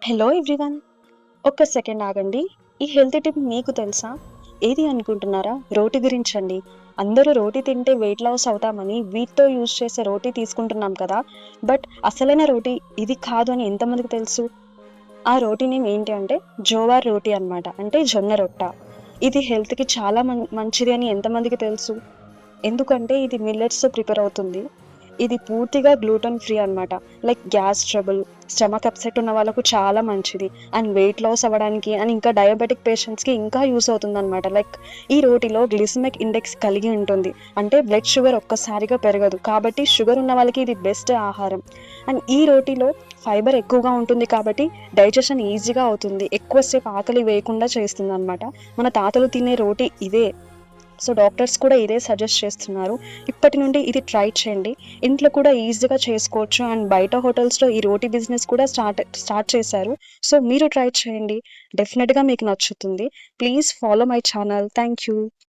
Hello everyone. ఒక్క second ఆగండి. ఈ హెల్త్ టిప్ మీకు తెలుసా? ఏది అనుకుంటున్నారా? రోటీ గురించండి. అందరూ రోటీ తింటే వెయిట్ లాస్ అవుతామని వీటితో యూజ్ చేసే రోటీ తీసుకుంటున్నాం కదా! బట్ అసలైన రోటీ ఇది కాదు అని ఎంతమందికి తెలుసు? ఆ రోటీ నేమ్ ఏంటి అంటే జోవార్ రోటీ అన్నమాట. అంటే జొన్న రొట్ట. ఇది హెల్త్‌కి చాలా మంచిది అని ఎంతమందికి తెలుసు? ఎందుకంటే ఇది మిల్లెట్స్‌తో ప్రిపేర్ అవుతుంది. ఇది పూర్తిగా గ్లూటెన్ ఫ్రీ అన్నమాట. Like gas trouble, stomach upset ఉన్న వాళ్ళకు చాలా మంచిది. అండ్ వెయిట్ లాస్ అవ్వడానికి అండ్ ఇంకా డయాబెటిక్ పేషెంట్స్‌కి ఇంకా యూజ్ అవుతుందన్నమాట. లైక్ ఈ రోటీలో గ్లిసిమిక్ ఇండెక్స్ కలిగి ఉంటుంది. అంటే బ్లడ్ షుగర్ ఒక్కసారిగా పెరగదు. కాబట్టి షుగర్ ఉన్న వాళ్ళకి ఇది బెస్ట్ ఆహారం. అండ్ ఈ రోటీలో ఫైబర్ ఎక్కువగా ఉంటుంది కాబట్టి డైజెషన్ ఈజీగా అవుతుంది. ఎక్కువసేపు ఆకలి వేయకుండా చేస్తుందన్నమాట. మన తాతలు తినే రోటీ ఇదే. సో డాక్టర్స్ కూడా ఇదే సజెస్ట్ చేస్తున్నారు. ఇప్పటి నుండి ఇది ట్రై చేయండి. ఇంట్లో కూడా ఈజీగా చేసుకోవచ్చు. అండ్ బయట హోటల్స్‌లో ఈ రోటీ బిజినెస్ కూడా స్టార్ట్ చేశారు. సో మీరు ట్రై చేయండి. డెఫినిట్‌గా మీకు నచ్చుతుంది. Please follow my channel. Thank you.